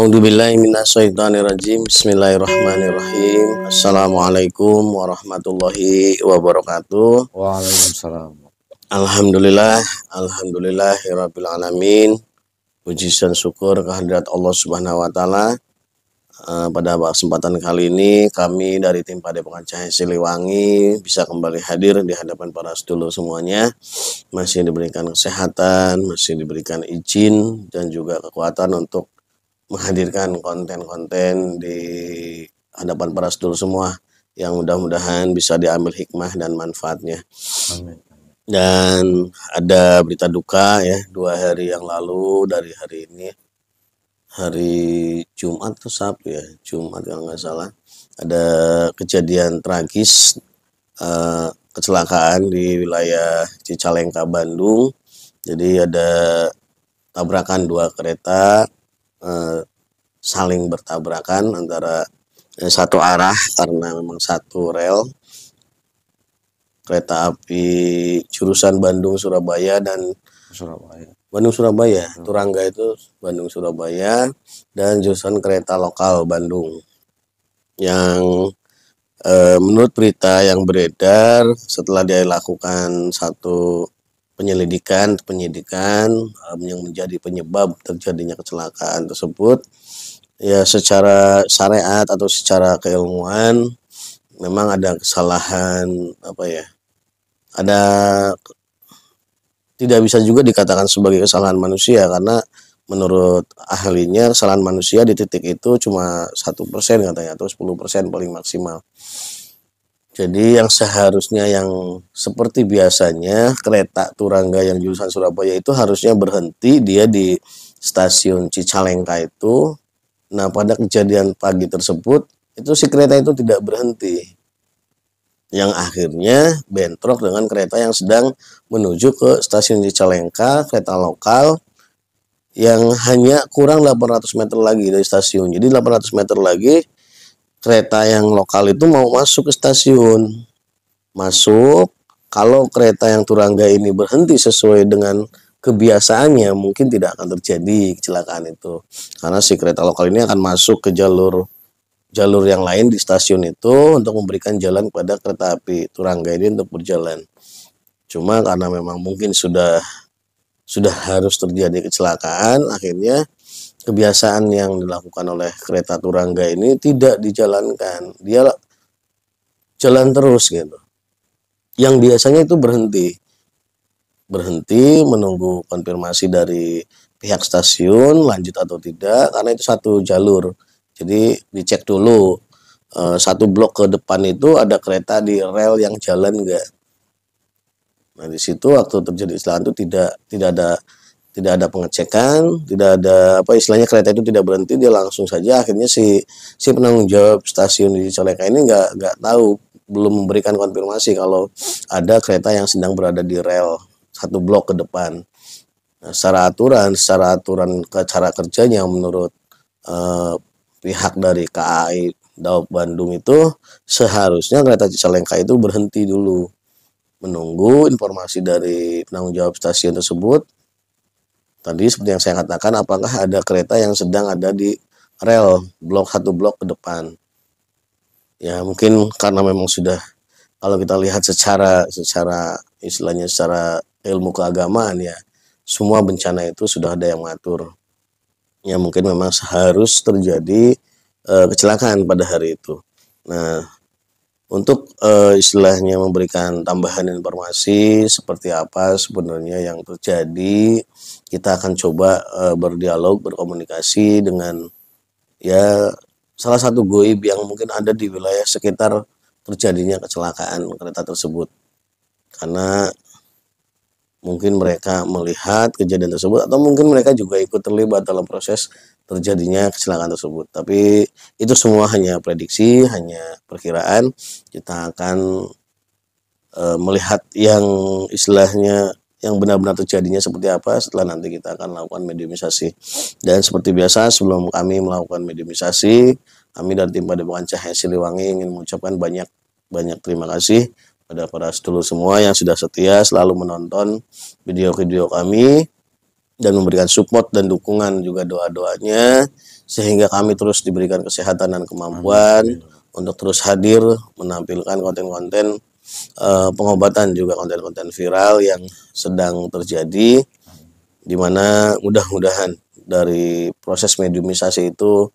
A'udzubillahi minasyaitonirrajim. Bismillahirrahmanirrahim. Assalamualaikum warahmatullahi wabarakatuh. Waalaikumsalam. Alhamdulillah, alhamdulillahirabbil alamin. Puji dan syukur kehadirat Allah Subhanahu wa taala. Pada kesempatan kali ini kami dari tim Padepokan Cahaya Siliwangi bisa kembali hadir di hadapan para sedulur semuanya. Masih diberikan kesehatan, masih diberikan izin dan juga kekuatan untuk menghadirkan konten-konten di hadapan para sedulur semua yang mudah-mudahan bisa diambil hikmah dan manfaatnya. Amin. Dan ada berita duka ya, 2 hari yang lalu dari hari ini, hari Jumat atau Sabtu ya, Jumat kalau nggak salah, ada kejadian tragis kecelakaan di wilayah Cicalengka, Bandung. Jadi ada tabrakan 2 kereta, saling bertabrakan antara satu arah karena memang satu rel kereta api jurusan Bandung Surabaya dan Bandung Surabaya, Turangga itu Bandung Surabaya, dan jurusan kereta lokal Bandung yang menurut berita yang beredar setelah dia lakukan satu penyidikan yang menjadi penyebab terjadinya kecelakaan tersebut, ya secara syariat atau secara keilmuan memang ada kesalahan ada, tidak bisa juga dikatakan sebagai kesalahan manusia karena menurut ahlinya kesalahan manusia di titik itu cuma 1% katanya, atau 10% paling maksimal. Jadi yang seharusnya yang seperti biasanya kereta Turangga yang jurusan Surabaya itu harusnya berhenti dia di stasiun Cicalengka itu. Nah, pada kejadian pagi tersebut itu si kereta itu tidak berhenti, yang akhirnya bentrok dengan kereta yang sedang menuju ke stasiun Cicalengka, kereta lokal yang hanya kurang 800 meter lagi dari stasiun. Jadi 800 meter lagi kereta yang lokal itu mau masuk ke stasiun. Masuk, kalau kereta yang Turangga ini berhenti sesuai dengan kebiasaannya, mungkin tidak akan terjadi kecelakaan itu. Karena si kereta lokal ini akan masuk ke jalur yang lain di stasiun itu untuk memberikan jalan kepada kereta api Turangga ini untuk berjalan. Cuma karena memang mungkin sudah harus terjadi kecelakaan, akhirnya kebiasaan yang dilakukan oleh kereta Turangga ini tidak dijalankan. Dia jalan terus gitu. Yang biasanya itu berhenti menunggu konfirmasi dari pihak stasiun lanjut atau tidak, karena itu satu jalur. Jadi dicek dulu satu blok ke depan itu ada kereta di rel yang jalan enggak. Nah, di situ waktu terjadi kecelakaan itu tidak ada pengecekan, tidak ada istilahnya kereta itu tidak berhenti, dia langsung saja akhirnya si penanggung jawab stasiun di Cicalengka ini nggak tahu, belum memberikan konfirmasi kalau ada kereta yang sedang berada di rel satu blok ke depan. Nah, secara aturan cara kerjanya menurut pihak dari KAI Daob Bandung itu seharusnya kereta Cicalengka itu berhenti dulu menunggu informasi dari penanggung jawab stasiun tersebut. Tadi seperti yang saya katakan, apakah ada kereta yang sedang ada di rel satu blok ke depan. Ya mungkin karena memang sudah, kalau kita lihat secara istilahnya secara ilmu keagamaan ya, semua bencana itu sudah ada yang mengatur. Ya mungkin memang harus terjadi kecelakaan pada hari itu. Nah, untuk istilahnya memberikan tambahan informasi seperti apa sebenarnya yang terjadi, kita akan coba berdialog, berkomunikasi dengan ya salah satu goib yang mungkin ada di wilayah sekitar terjadinya kecelakaan kereta tersebut. Karena mungkin mereka melihat kejadian tersebut atau mungkin mereka juga ikut terlibat dalam proses terjadinya kecelakaan tersebut. Tapi itu semua hanya prediksi, hanya perkiraan. Kita akan melihat yang istilahnya yang benar-benar terjadinya seperti apa setelah nanti kita akan lakukan mediumisasi. Dan seperti biasa sebelum kami melakukan mediumisasi, kami dari tim Padepokan Cahaya Siliwangi ingin mengucapkan banyak terima kasih pada para sedulur semua yang sudah setia selalu menonton video-video kami dan memberikan support dan dukungan juga doa-doanya sehingga kami terus diberikan kesehatan dan kemampuan untuk terus hadir menampilkan konten-konten pengobatan, juga konten-konten viral yang sedang terjadi, di mana mudah-mudahan dari proses mediumisasi itu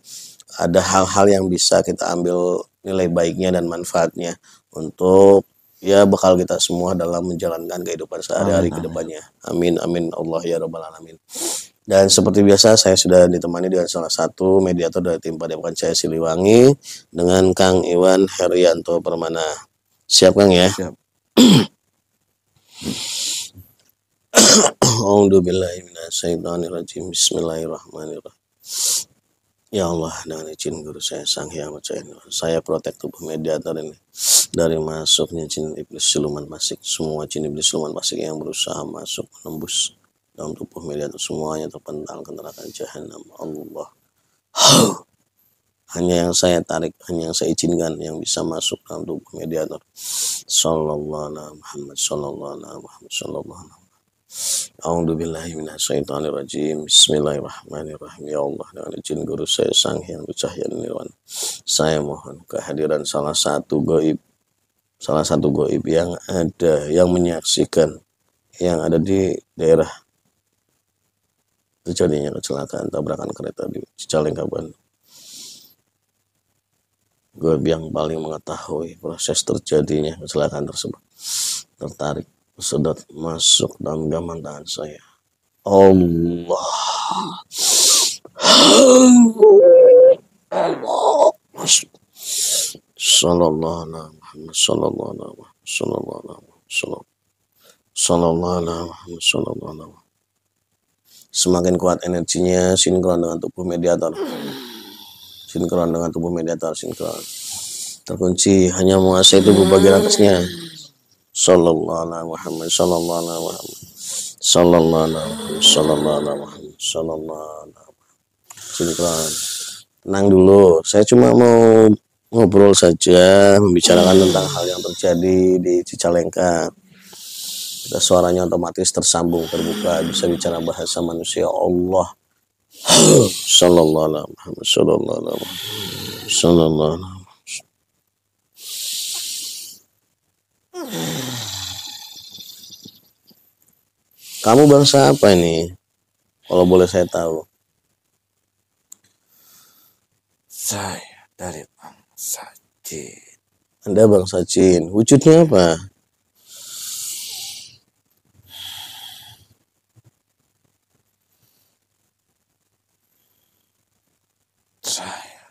ada hal-hal yang bisa kita ambil nilai baiknya dan manfaatnya untuk ya bekal kita semua dalam menjalankan kehidupan sehari-hari ke depannya. Amin amin Allah ya rabbal alamin. Dan seperti biasa saya sudah ditemani dengan salah satu mediator dari tim Padepokan Cahaya Siliwangi dengan Kang Iwan Herianto Permana. Siap Kang ya? Siap. A'udzubillahiminasyaitonirrajim. Bismillahirrahmanirrahim. Ya Allah, dengan izin guru saya Sang Hyang Wajahinu, saya protek tubuh mediator ini dari masuknya jin iblis siluman fasik. Semua jin iblis siluman fasik yang berusaha masuk menembus dalam tubuh mediator semuanya terpental ke neraka jahanam. Allah. Hanya yang saya tarik, hanya yang saya izinkan yang bisa masuk dalam tubuh mediator. Sallallahu alaihi Muhammad, sallallahu alaihi Muhammad, sallallahu alaihi. A'udzubillahi minasyaitonirrajim. Bismillahirrahmanirrahim. Ya Allah, dengan izin guru saya Sang Hyang Wajahinu Nirwan, saya mohon kehadiran salah satu goib yang ada, yang menyaksikan, yang ada di daerah terjadinya kecelakaan tabrakan kereta di Cicalengka, Bandung. Goib yang paling mengetahui proses terjadinya kecelakaan tersebut tertarik, sedot masuk dalam genggaman tangan saya. Allah. Allah. Sallallahu alaihi Muhammad, sallallahu alaihi Muhammad, sallallahu alaihi Muhammad, sallallahu alaihi Muhammad, sallallahu alaihi. Semakin kuat energinya, sinkron dengan tubuh mediator. Sinkron dengan tubuh mediator, sinkron. Terkunci, hanya menguasai tubuh bagian atasnya. Sallallahu alaihi Muhammad, sallallahu alaihi Muhammad, sallallahu alaihi Muhammad, sallallahu alaihi Muhammad, sallallahu alaihi Muhammad. Sinkron. Tenang dulu, saya cuma mau ngobrol saja, membicarakan tentang hal yang terjadi di Cicalengka. Kita suaranya otomatis tersambung, terbuka, bisa bicara bahasa manusia. Allah. Sallallahu alaihi Muhammad, sallallahu alaihi Muhammad, sallallahu alaihi. Kamu bangsa apa ini? Kalau boleh saya tahu. Saya dari bangsa jin. Anda bangsa jin. Wujudnya apa? Saya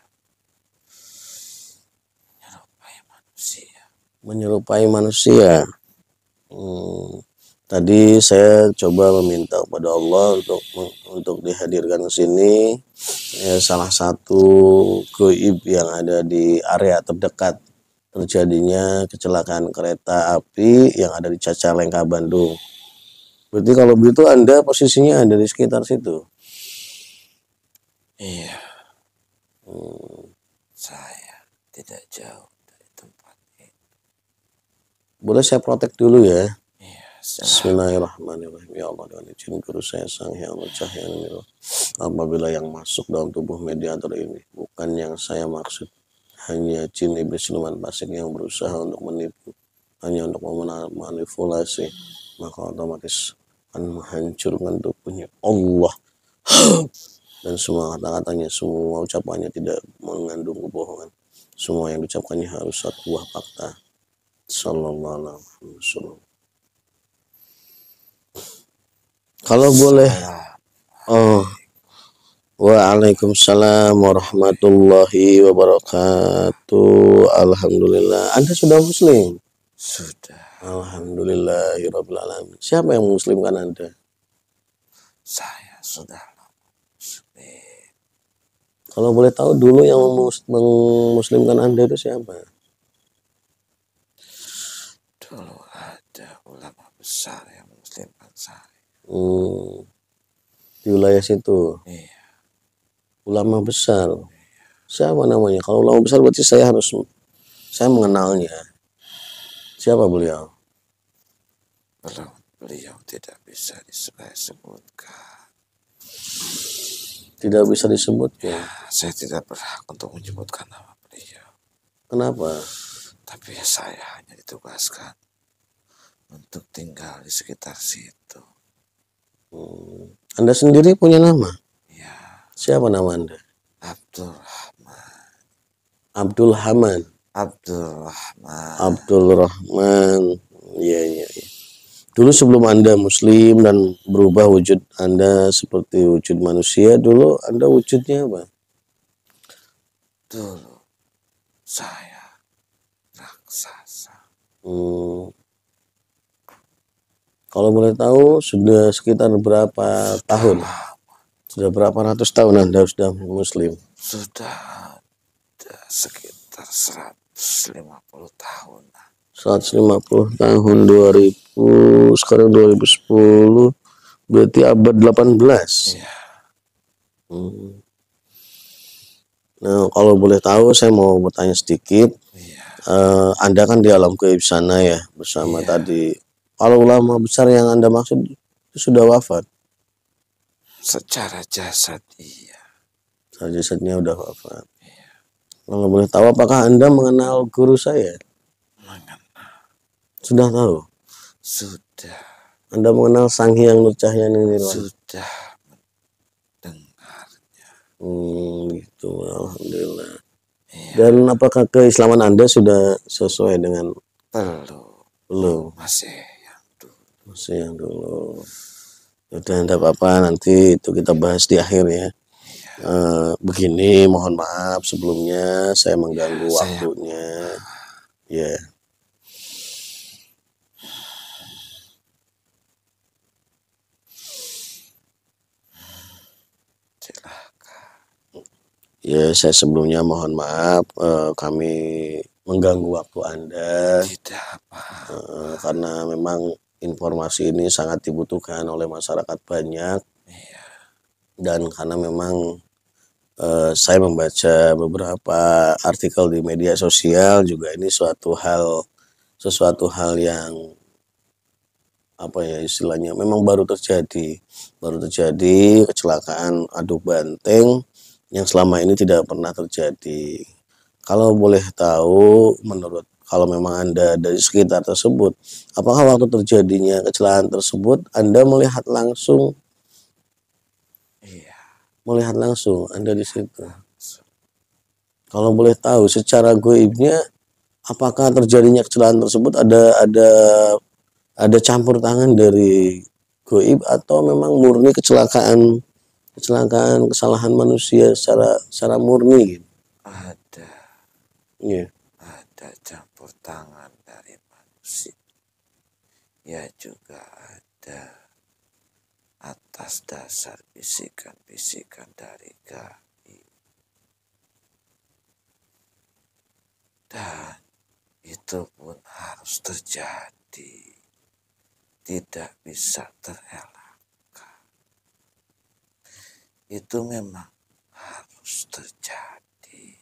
menyerupai manusia. Menyerupai manusia. Tadi saya coba meminta kepada Allah untuk dihadirkan ke sini. Salah satu goib yang ada di area terdekat terjadinya kecelakaan kereta api yang ada di Cicalengka, Bandung. Berarti kalau begitu Anda posisinya ada di sekitar situ? Iya. Saya tidak jauh dari tempat ini. Boleh saya protek dulu ya? Iya. Bismillahirrahmanirrahim. Ya Allah, dengan izin guru saya Sang Hyang Wajahinu Nirwan, apabila yang masuk dalam tubuh mediator ini bukan yang saya maksud, hanya jin iblis siluman fasik yang berusaha untuk menipu, hanya untuk memanipulasi, maka otomatis akan menghancurkan tubuhnya Allah. Dan semua kata-katanya, semua ucapannya tidak mengandung kebohongan. Semua yang diucapkannya harus satu buah fakta. Sallallahu alaihi wasallam. Kalau boleh, waalaikumsalam warahmatullahi wabarakatuh. Alhamdulillah. Anda sudah muslim? Sudah. Alhamdulillahirabbil alamin. Siapa yang muslimkan Anda? Saya sudah muslim. Kalau boleh tahu dulu yang memuslimkan Anda itu siapa? Dulu ada ulama besar yang muslimkan saya. Di wilayah situ. Iya. Ulama besar. Siapa namanya? Kalau ulama besar berarti saya mengenalnya. Siapa beliau? Beliau tidak bisa saya sebutkan. Tidak bisa disebutkan. Saya tidak berhak untuk menyebutkan nama beliau. Kenapa? Tapi saya hanya ditugaskan untuk tinggal di sekitar situ. Anda sendiri punya nama? Ya, Siapa nama Anda? Abdul Rahman. Abdul Hamad. Abdul Rahman. Abdul Rahman. Iya, iya, iya. Dulu sebelum Anda Muslim dan berubah wujud Anda seperti wujud manusia, dulu Anda wujudnya apa? Dulu saya raksasa. Kalau boleh tahu, sudah sekitar berapa tahun? Sudah berapa ratus tahun Anda sudah Muslim? Sudah ada sekitar 150 tahun. 150 tahun, 2000, sekarang 2010, berarti abad 18. Iya. Nah, kalau boleh tahu, saya mau bertanya sedikit. Iya. Anda kan di alam gaib sana ya, bersama Iya. tadi. Kalau ulama besar yang Anda maksud itu sudah wafat? Secara jasad iya. Jasadnya udah wafat. Kalau boleh tahu, apakah Anda mengenal guru saya? Mengenal. Sudah tahu? Sudah. Anda mengenal Sang Hyang Nur Cahyani Nirwana? Sudah mendengarnya. Gitu, alhamdulillah. Iya. Dan apakah keislaman Anda sudah sesuai dengan? Belum. Masih yang dulu. Masih yang dulu. Udah, tidak apa-apa, nanti itu kita bahas di akhir ya. Begini, mohon maaf sebelumnya saya mengganggu waktunya. Ya. Ya, saya sebelumnya mohon maaf kami mengganggu waktu Anda. Tidak apa. Karena memang informasi ini sangat dibutuhkan oleh masyarakat banyak. Iya. Dan karena memang saya membaca beberapa artikel di media sosial juga, ini sesuatu hal yang apa ya istilahnya, memang baru terjadi kecelakaan adu banteng yang selama ini tidak pernah terjadi. Kalau boleh tahu, kalau memang Anda dari sekitar tersebut, apakah waktu terjadinya kecelakaan tersebut Anda melihat langsung? Iya. Melihat langsung Anda di situ. Kalau boleh tahu, secara goibnya, apakah terjadinya kecelakaan tersebut ada campur tangan dari goib atau memang murni kecelakaan kesalahan manusia secara murni gitu? Ada. Iya. Ada campur tangan dari manusia. Ya juga ada atas dasar bisikan-bisikan dari gaib. Dan itu pun harus terjadi. Tidak bisa terelakkan. Itu memang harus terjadi.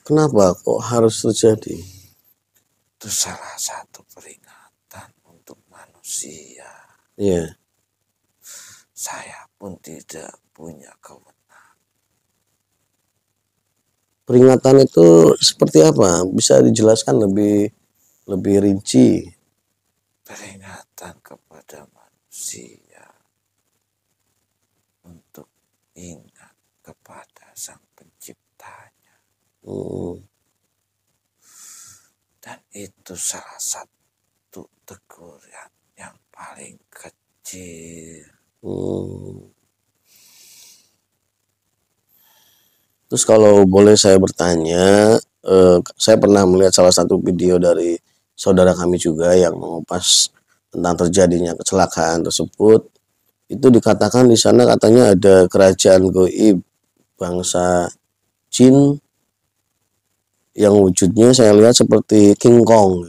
Kenapa kok harus terjadi? Itu salah satu peringatan untuk manusia. Iya. Saya pun tidak punya kewenangan. Peringatan itu seperti apa? Bisa dijelaskan lebih rinci? Peringatan kepada manusia untuk ingat kepada Sang Penciptanya. Dan itu salah satu teguran yang paling kecil. Terus kalau boleh saya bertanya, saya pernah melihat salah satu video dari saudara kami juga yang mengupas tentang terjadinya kecelakaan tersebut. Itu dikatakan di sana katanya ada kerajaan goib bangsa Jin yang wujudnya saya lihat seperti King Kong.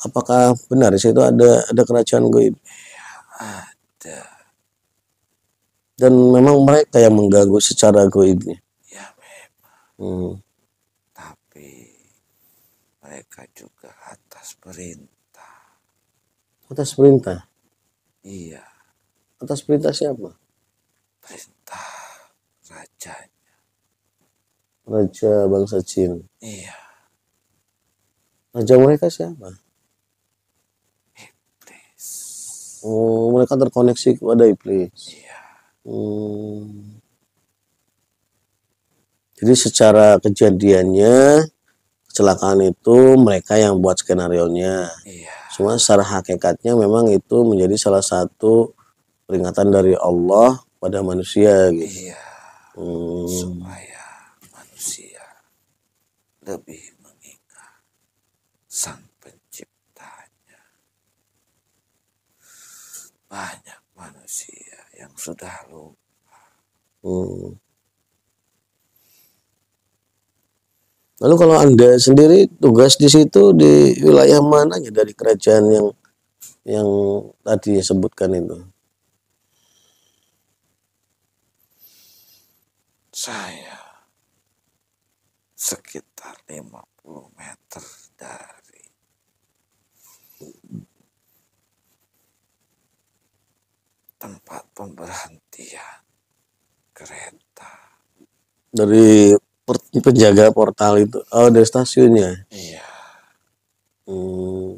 Apakah benar di situ ada kerajaan goib? Ya, ada. Dan memang mereka yang mengganggu secara goibnya? Ya memang. Tapi mereka juga atas perintah. Atas perintah? Iya. Atas perintah siapa? Perintah rajanya. Raja bangsa jin. Iya, Raja mereka siapa? iblis. Oh, mereka terkoneksi kepada iblis. Iya, Jadi secara kejadiannya kecelakaan itu mereka yang buat skenarionya. iya, Cuma secara hakikatnya memang itu menjadi salah satu peringatan dari Allah pada manusia gitu. iya. Hmm, Supaya manusia lebih mengingat Sang Penciptanya. Banyak manusia yang sudah lupa. hmm. Lalu kalau Anda sendiri tugas di situ di wilayah mananya dari kerajaan yang tadi sebutkan itu? Saya sekitar 50 meter dari tempat pemberhentian kereta. Dari penjaga portal itu, oh dari stasiunnya. Iya, Hmm.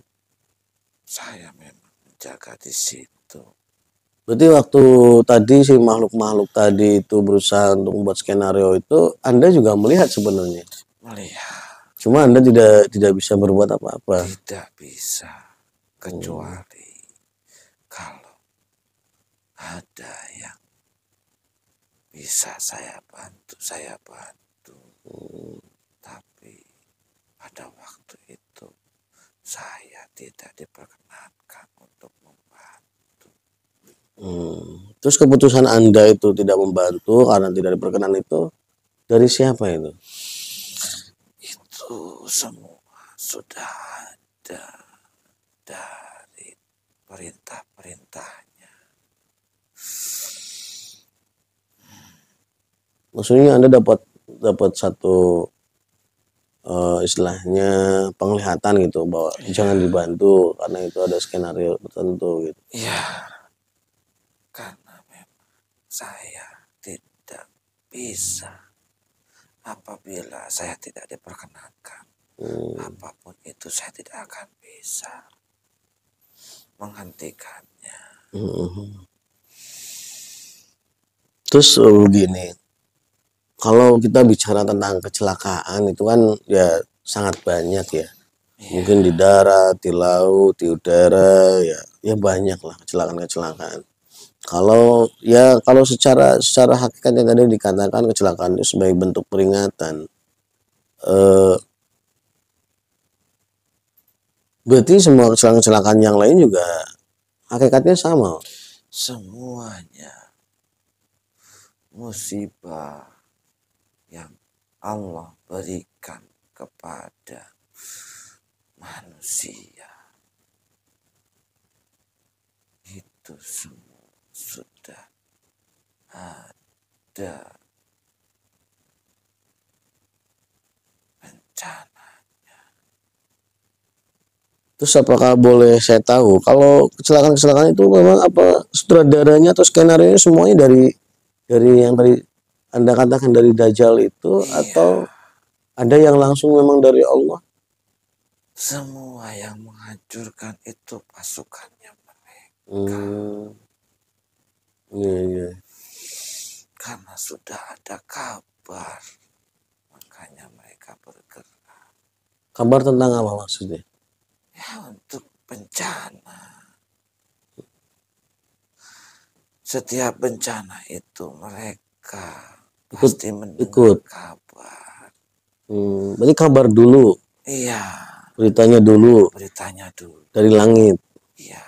saya memang menjaga di situ. Berarti waktu tadi si makhluk-makhluk tadi itu berusaha untuk membuat skenario itu, Anda juga melihat sebenarnya. Melihat Cuma Anda tidak bisa berbuat apa-apa. tidak bisa kecuali kalau ada yang bisa saya bantu, saya bantu. Tapi pada waktu itu saya tidak diperkenankan untuk membantu. Terus keputusan Anda itu tidak membantu karena tidak diperkenan itu dari siapa itu? Itu semua sudah ada dari perintah-perintahnya. Maksudnya Anda dapat satu istilahnya penglihatan gitu bahwa jangan dibantu karena itu ada skenario tertentu gitu. Ya, karena memang saya tidak bisa apabila saya tidak diperkenankan. Apapun itu saya tidak akan bisa menghentikannya. Terus begini, kalau kita bicara tentang kecelakaan itu kan ya sangat banyak ya. Mungkin di darat, di laut, di udara, ya banyak lah kecelakaan-kecelakaan. Kalau secara hakikat yang tadi dikatakan kecelakaan itu sebagai bentuk peringatan. Berarti semua kecelakaan-kecelakaan yang lain juga hakikatnya sama. Semuanya musibah yang Allah berikan kepada manusia itu semua sudah ada bencana. Terus apakah boleh saya tahu kalau kecelakaan-kecelakaan itu memang apa sutradaranya atau skenario semuanya dari yang tadi Anda katakan dari Dajjal itu atau ada yang langsung memang dari Allah? Semua yang menghancurkan itu pasukannya mereka. Iya. Karena sudah ada kabar, makanya mereka bergerak. Kabar tentang apa maksudnya? Ya, untuk bencana. Setiap bencana itu mereka pasti mendengar kabar. Berarti kabar dulu. Iya. Beritanya dulu. Dari langit. Iya.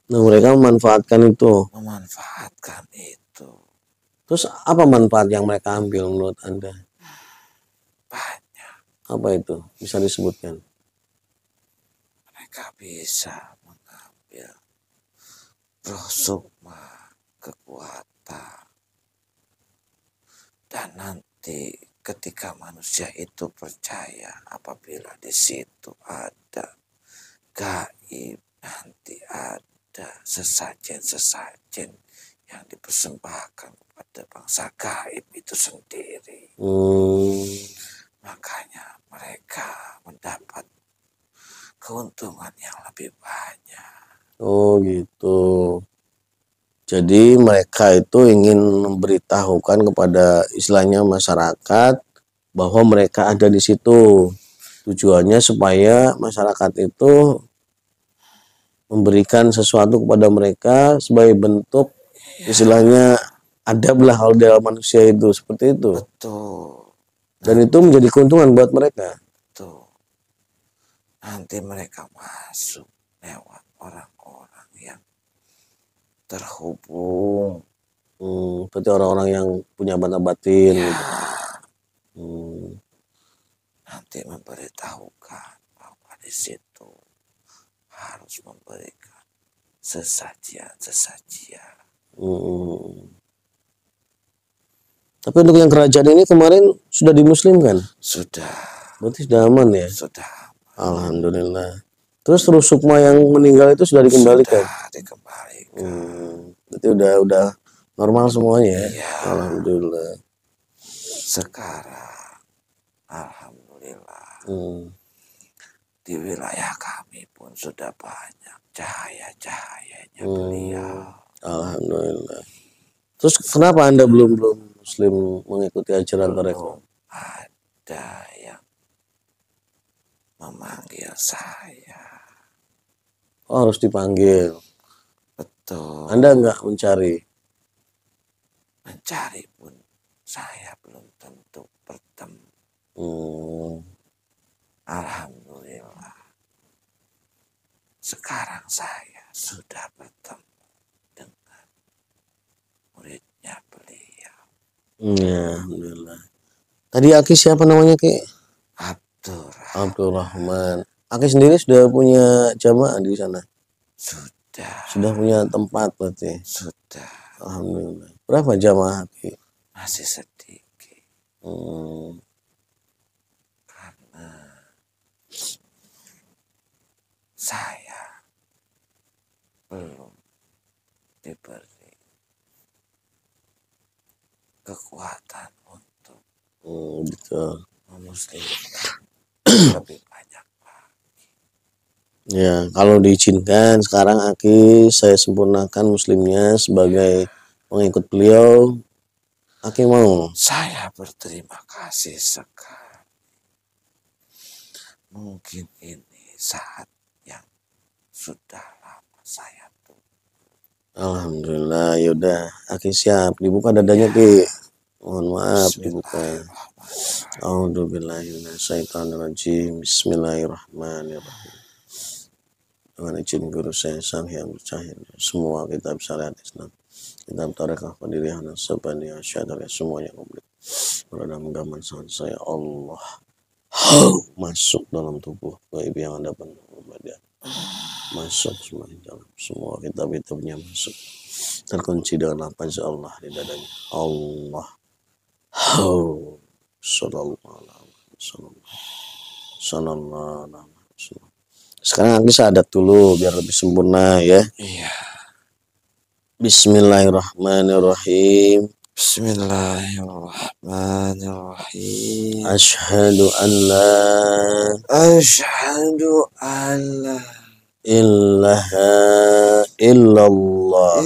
Nah, mereka memanfaatkan itu. Terus apa manfaat yang mereka ambil menurut Anda? Banyak. Apa itu? Bisa disebutkan? Mereka bisa mengambil roh sukma, kekuatan. Dan nanti ketika manusia itu percaya apabila di situ ada gaib, nanti ada sesajen-sesajen yang dipersembahkan kepada bangsa gaib itu sendiri. Makanya mereka mendapat keuntungan yang lebih banyak. Oh gitu. Jadi mereka itu ingin memberitahukan kepada istilahnya masyarakat bahwa mereka ada di situ. Tujuannya supaya masyarakat itu memberikan sesuatu kepada mereka sebagai bentuk istilahnya adablah kalau dalam manusia itu, seperti itu. Betul. Dan itu menjadi keuntungan buat mereka. Betul. Nanti mereka masuk lewat orang-orang yang terhubung. Berarti orang-orang yang punya mata batin. Ya, Gitu. nanti memberitahukan bahwa di situ harus memberikan sesajian. Tapi untuk yang kerajaan ini kemarin sudah dimuslimkan? Sudah. Berarti sudah aman ya? Sudah. Alhamdulillah. Terus Sukma yang meninggal itu sudah dikembalikan? Sudah dikembalikan. Berarti udah normal semuanya ya? Ya. Alhamdulillah. Sekarang alhamdulillah di wilayah kami pun sudah banyak cahaya-cahayanya beliau. Alhamdulillah. Terus kenapa Anda belum muslim mengikuti ajaran mereka? Ada yang memanggil saya. Oh, harus dipanggil. Betul. Anda enggak mencari? Mencari pun saya belum tentu bertemu. Alhamdulillah. Sekarang saya sudah bertemu dengan muridnya beliau. Ya, alhamdulillah. Tadi Aki siapa namanya, Ki? Abdurrahman. Aki sendiri sudah punya jamaah di sana? Sudah punya tempat berarti? Sudah. Alhamdulillah. Berapa jamaah, Ki? Masih sedikit. Karena saya belum diberi kekuatan untuk betul. memuslimkan lebih banyak. Ya, kalau diizinkan sekarang Aki saya sempurnakan muslimnya sebagai pengikut beliau. Aki mau? Saya berterima kasih sekali. Mungkin ini saat yang sudah lama saya tunggu. Alhamdulillah, yaudah Aki siap. Dibuka dadanya, Ki. Mohon maaf dibuka. A'udzubillahiminasyaitonirrajim. Bismillahirrahmanirrahim. Dengan izin guru saya Sang Hyang Bercahaya, semua kitab syariat Islam, kitab Tarekah, Qadiriyah, Nasabani, Syahadah, semuanya komplit berada menggambar sangat saya Allah masuk dalam tubuh gaib yang ada penuh masuk semua di dalam semua kitab-kitabnya masuk terkunci dengan lafaz Allah di dadanya Allah sallallahu alaihi wasallam. Sekarang Aki syahadat dulu biar lebih sempurna ya. Iya. Bismillahirrahmanirrahim. Bismillahirrahmanirrahim. Asyhadu an la ilaha illallah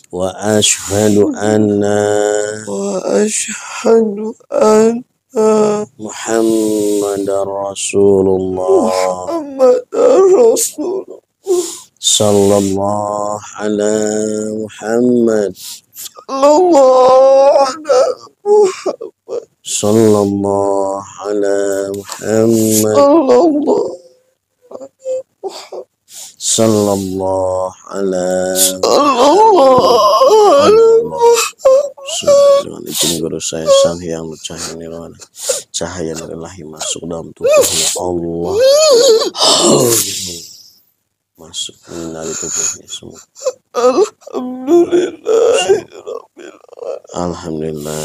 wa asyhadu anna Muhammadar Rasulullah sallallahu ala Muhammad sallallahu ala Muhammad sallallahu ala dengan izin guru saya Sang Hyang Bercahaya Nirwana, cahaya ilahi masuk dalam tubuhnya Allah masuk dari tubuhnya semua. Alhamdulillah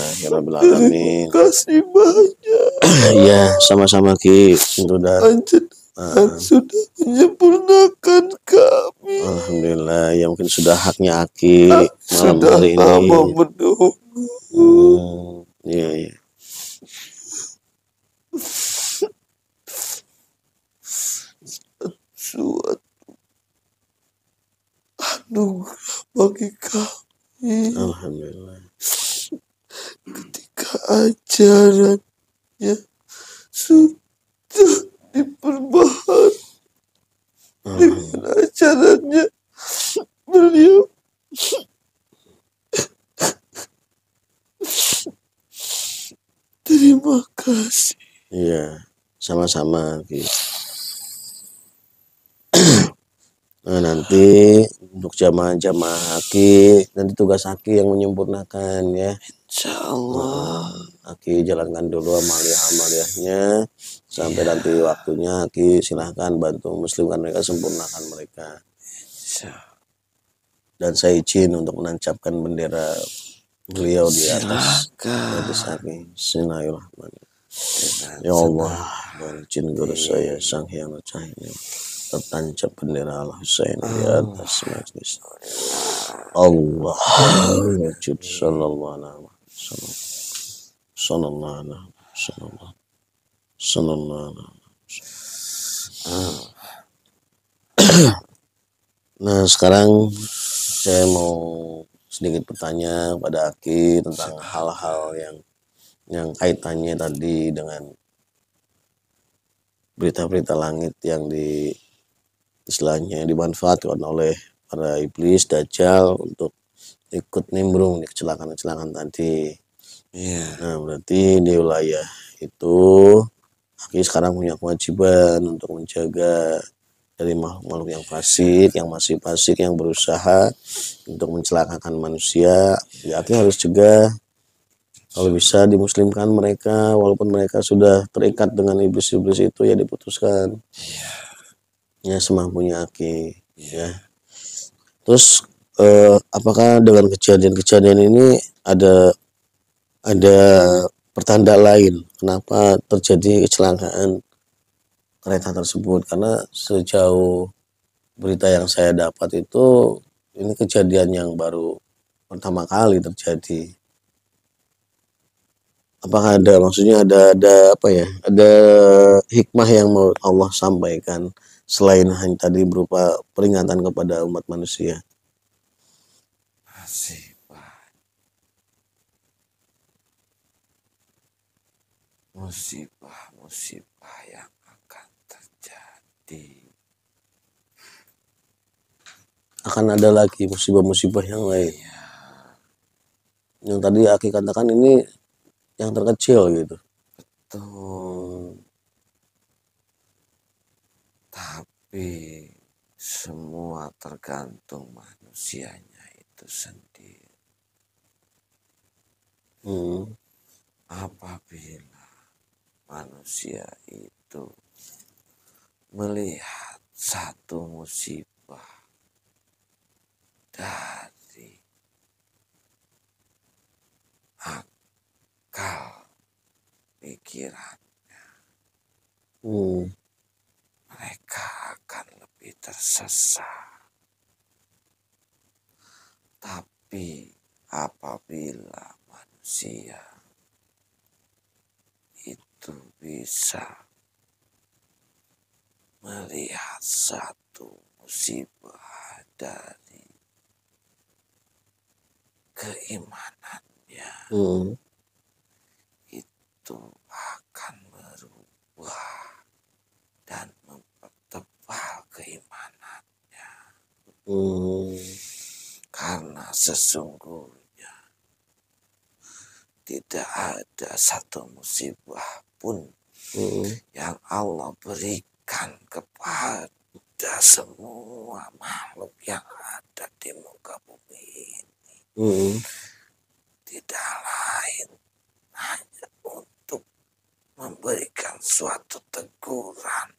alamin. Kasih banyak. Ya sama-sama Ki. Sudah dan sudah menyempurnakan kami. Alhamdulillah, ya mungkin sudah haknya Aki malam Sudah hari lama ini. menunggu. Iya, iya. Suatu anugerah bagi kami Alhamdulillah. ketika ajarannya sudah diperbaharui dengan ajarannya beliau. Terima kasih. Iya, sama-sama Aki. Nah, nanti untuk jamaah-jamaah Aki, nanti tugas Aki yang menyempurnakan ya. Insyaallah. Aki jalankan dulu amaliyah-amaliyahnya sampai nanti waktunya Aki silahkan bantu muslimkan mereka, sempurnakan mereka. Dan saya izin untuk menancapkan bendera beliau di atas Aki. Bismillahirrahmanirrahim. Ya Allah, dan izin guru saya Sang Hyang Cahaya tertancap bendera Al-Husain di atas majlis. Allah wujud sallallahu alaihi wasallam. Sallallahu alaihi wasallam. Sallallahu alaihi wasallam. Nah, sekarang saya mau sedikit bertanya pada Aki tentang hal-hal yang kaitannya tadi dengan berita-berita langit yang istilahnya dimanfaatkan oleh para iblis dajjal untuk ikut nimbrung di kecelakaan-kecelakaan tadi. Nah, berarti di wilayah itu Aki sekarang punya kewajiban untuk menjaga dari makhluk-makhluk yang fasik, yang masih fasik, yang berusaha untuk mencelakakan manusia. Ya, Aki harus cegah. Kalau bisa dimuslimkan mereka, walaupun mereka sudah terikat dengan iblis-iblis itu, ya diputuskan. Ya semampunya Aki. Ya. Terus apakah dengan kejadian-kejadian ini ada pertanda lain kenapa terjadi kecelakaan kereta tersebut? Karena sejauh berita yang saya dapat itu ini kejadian yang baru pertama kali terjadi. Apakah maksudnya ada apa ya? Ada hikmah yang mau Allah sampaikan selain hanya tadi berupa peringatan kepada umat manusia? Musibah yang akan terjadi. Akan ada lagi musibah-musibah yang lain. Yang tadi Aki katakan ini yang terkecil gitu. Betul. Tapi semua tergantung manusianya itu sendiri. Apabila manusia itu melihat satu musibah dari akal pikirannya, mereka akan lebih tersesat. Tapi apabila manusia itu bisa melihat satu musibah dari keimanannya, itu akan berubah dan mempertebal keimanannya. Karena sesungguhnya tidak ada satu musibah pun yang Allah berikan kepada semua makhluk yang ada di muka bumi ini. Tidak lain hanya untuk memberikan suatu teguran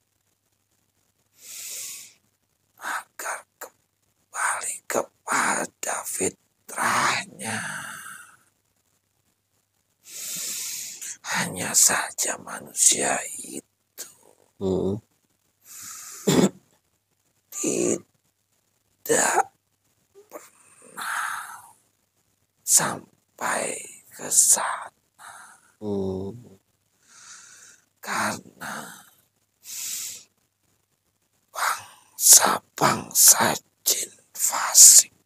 agar kembali kepada fitrahnya. Hanya saja manusia itu tidak sampai ke sana karena bangsa-bangsa jin fasik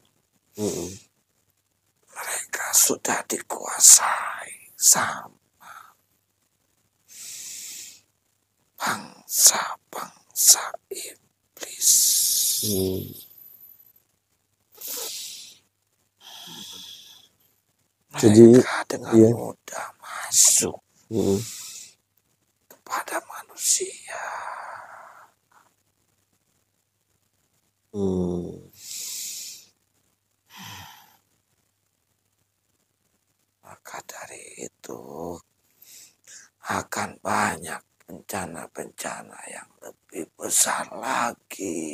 mereka sudah dikuasai sama bangsa-bangsa iblis. Mereka dengan mudah masuk kepada manusia. Maka dari itu akan banyak bencana-bencana yang lebih besar lagi.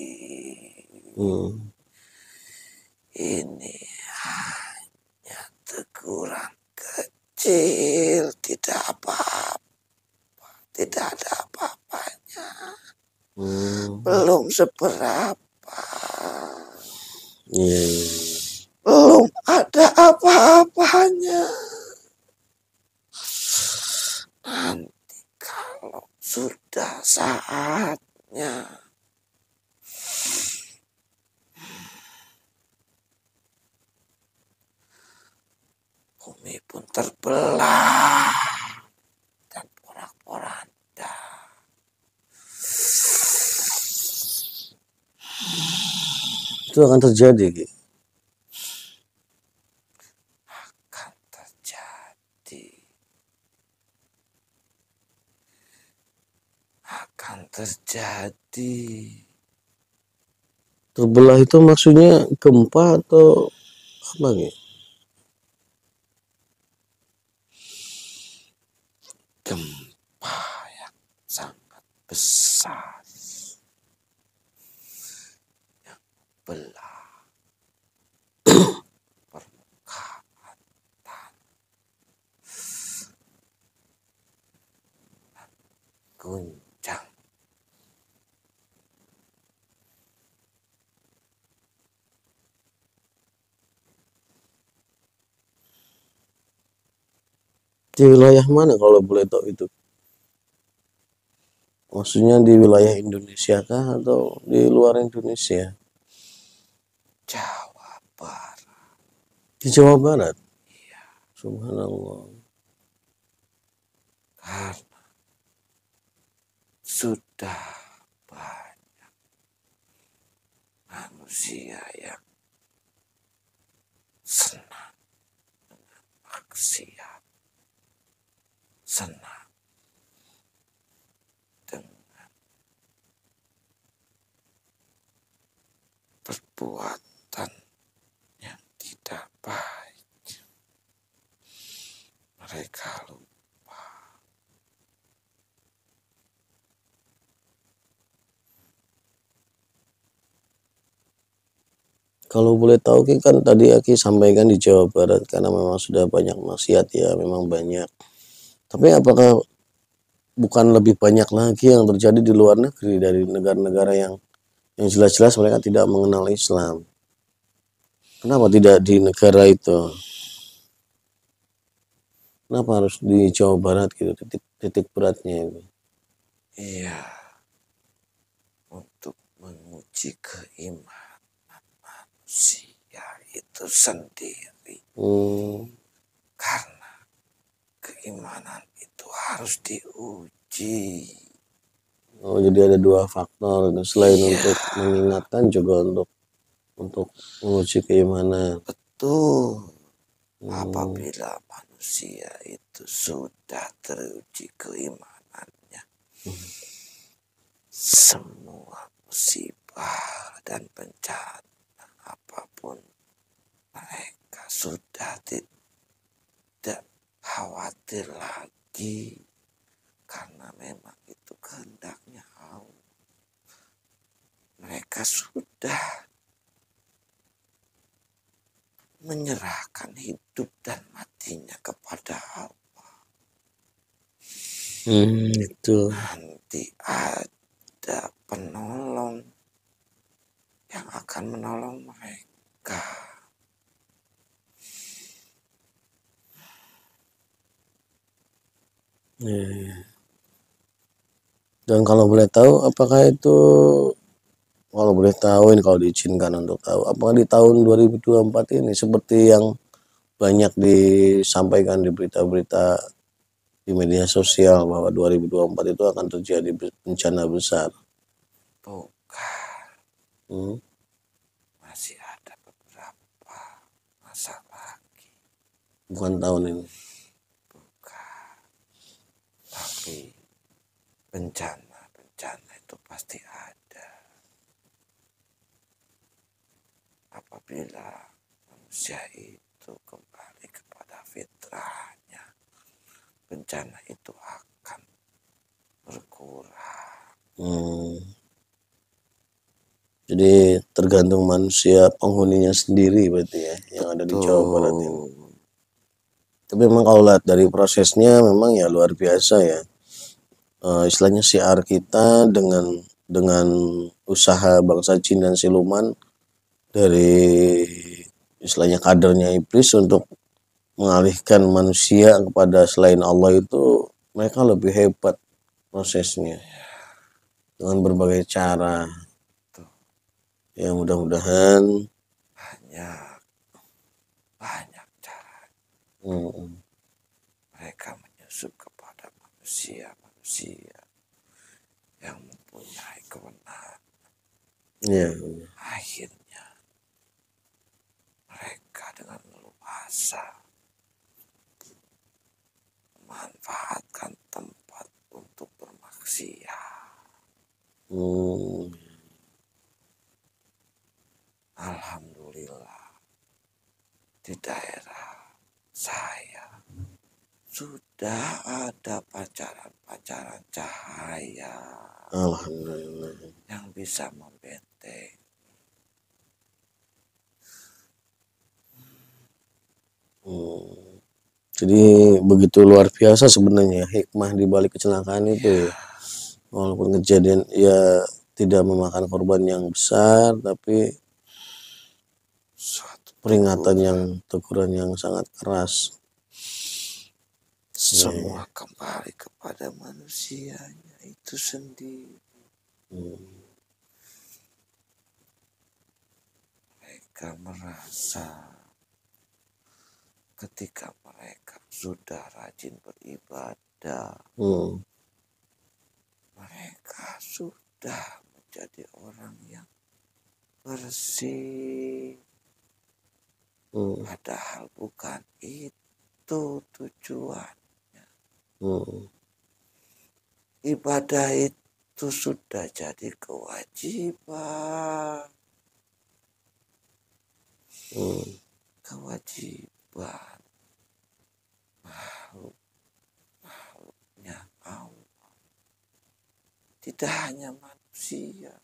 Ini hanya teguran kecil, tidak apa-apa, tidak ada apa-apanya, belum seberapa, belum ada apa-apanya. Nanti kalau sudah saatnya, bumi pun terbelah dan porak-poranda. Itu akan terjadi, Ki. Akan terjadi. Akan terjadi. Terbelah itu maksudnya gempa atau apa, Ki? Gempa yang sangat besar yang belah permukaan tanah, guncang Di wilayah mana kalau boleh tahu itu? Maksudnya di wilayah Indonesia kah atau di luar Indonesia? Jawa Barat. Di Jawa Barat? Iya. Subhanallah. Karena sudah banyak manusia yang senang dengan maksiat, senang dengan perbuatan yang tidak baik. Mereka lupa Kalau boleh tahu Ki, kan tadi Aki sampaikan di Jawa Barat karena memang sudah banyak maksiat ya, memang banyak. Tapi apakah bukan lebih banyak lagi yang terjadi di luar negeri dari negara-negara yang jelas-jelas mereka tidak mengenal Islam? Kenapa tidak di negara itu? Kenapa harus di Jawa Barat gitu, titik beratnya itu? Iya, untuk menguji keimanan manusia itu sendiri. Karena keimanan itu harus diuji. Oh, jadi ada dua faktor selain untuk mengingatkan juga untuk menguji keimanan. Betul. Apabila manusia itu sudah teruji keimanannya, semua musibah dan bencana apapun mereka sudah tidak khawatir lagi, karena memang itu kehendaknya Allah. Mereka sudah menyerahkan hidup dan matinya kepada Allah. Itu Nanti ada penolong yang akan menolong mereka. Dan kalau boleh tahu, apakah itu, kalau boleh tahu ini, kalau diizinkan untuk tahu, apakah di tahun 2024 ini seperti yang banyak disampaikan di berita-berita di media sosial bahwa 2024 itu akan terjadi bencana besar? Bukan, masih ada beberapa masa lagi. Bukan tahun ini. Bukan, tapi bencana itu pasti ada. Apabila manusia itu kembali kepada fitrahnya, bencana itu akan berkurang. Jadi tergantung manusia penghuninya sendiri berarti ya, yang ada di Jawa Barat ini. Tapi memang kalau lihat dari prosesnya memang ya luar biasa ya. Istilahnya syiar kita dengan usaha bangsa jin dan siluman, dari istilahnya kadernya iblis untuk mengalihkan manusia kepada selain Allah, itu mereka lebih hebat prosesnya dengan berbagai cara. Ya mudah-mudahan banyak cara mereka menyusup kepada manusia yang mempunyai kebenaran. Akhirnya mereka dengan leluasa memanfaatkan tempat untuk bermaksiat. Alhamdulillah, di daerah saya sudah ada pacaran cahaya. Alhamdulillah. Yang bisa membenteng. Jadi begitu luar biasa sebenarnya hikmah di balik kecelakaan itu ya. Walaupun kejadian ya tidak memakan korban yang besar, tapi Suatu peringatan yang teguran yang sangat keras. Semua kembali kepada manusianya itu sendiri. Mereka merasa ketika mereka sudah rajin beribadah, mereka sudah menjadi orang yang bersih. Padahal bukan itu tujuannya. Ibadah itu sudah jadi kewajiban. Kewajiban makhluknya Allah. Tidak hanya manusia,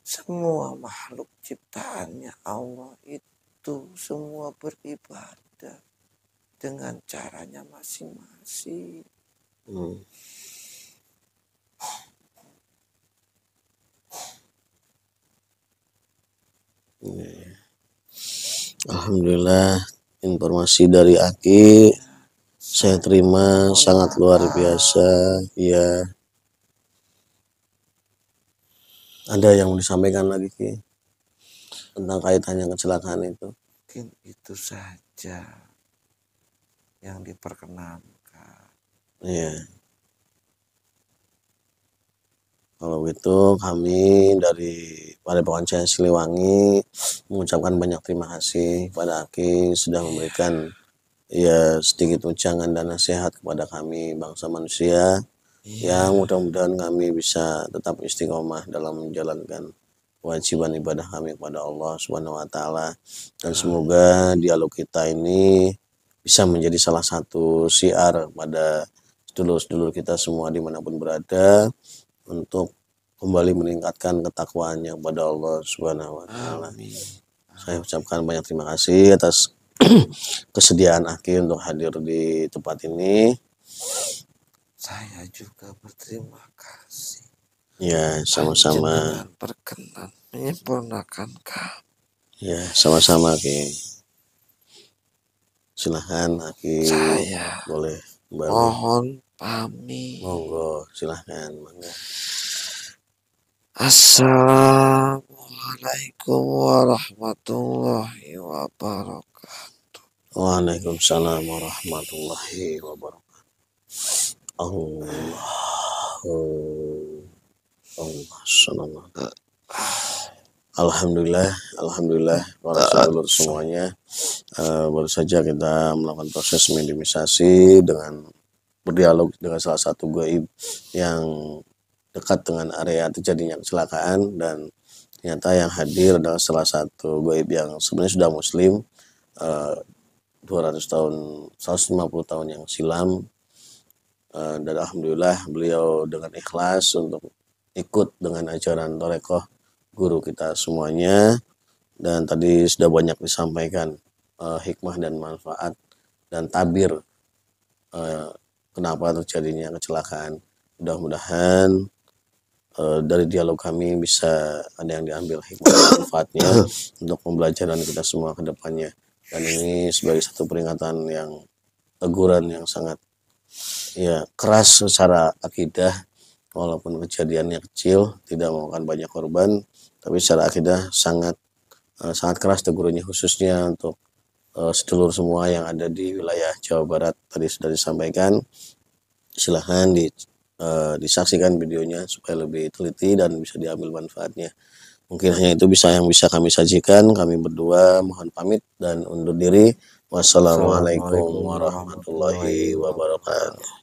semua makhluk ciptaannya Allah itu semua beribadah dengan caranya masing-masing. Alhamdulillah, informasi dari Aki saya terima sangat luar biasa. Ya, ada yang mau disampaikan lagi Ki tentang kaitannya kecelakaan itu? Mungkin itu saja yang diperkenankan. Iya. Kalau gitu kami dari Padepokan Cahaya Siliwangi mengucapkan banyak terima kasih pada Aki sudah memberikan ya sedikit ujangan dan nasihat kepada kami bangsa manusia, yang mudah-mudahan kami bisa tetap istiqomah dalam menjalankan kewajiban ibadah kami kepada Allah Subhanahu wa taala, dan semoga dialog kita ini bisa menjadi salah satu syiar pada sedulur-sedulur kita semua dimanapun berada, untuk kembali meningkatkan ketakwaannya kepada Allah Subhanahu wa taala. Saya ucapkan banyak terima kasih atas kesediaan Aki untuk hadir di tempat ini. Saya juga berterima kasih Ya, sama-sama. Panjenengan berkenan menyempurnakan kami. Ya, sama-sama Ki. Silahkan Aki, Saya boleh kembali. mohon pamit. Monggo, silahkan. Monggo. Assalamualaikum warahmatullahi wabarakatuh. Waalaikumsalam warahmatullahi wabarakatuh. Allah. Alhamdulillah para sedulur semuanya. Baru saja kita melakukan proses minimalisasi dengan berdialog dengan salah satu gaib yang dekat dengan area terjadinya kecelakaan, dan ternyata yang hadir adalah salah satu gaib yang sebenarnya sudah muslim 200 tahun 150 tahun yang silam, dan alhamdulillah beliau dengan ikhlas untuk ikut dengan ajaran Torekoh guru kita semuanya, dan tadi sudah banyak disampaikan hikmah dan manfaat dan tabir kenapa terjadinya kecelakaan. Mudah-mudahan dari dialog kami bisa ada yang diambil hikmah dan manfaatnya untuk pembelajaran kita semua ke depannya. Dan ini sebagai satu peringatan yang teguran yang sangat keras secara akidah, walaupun kejadiannya kecil tidak memakan banyak korban, tapi secara akidah sangat keras tegurannya, khususnya untuk sedulur semua yang ada di wilayah Jawa Barat. Tadi sudah disampaikan, silahkan disaksikan videonya supaya lebih teliti dan bisa diambil manfaatnya. Mungkin hanya itu yang bisa kami sajikan. Kami berdua mohon pamit dan undur diri. Wassalamualaikum warahmatullahi wabarakatuh.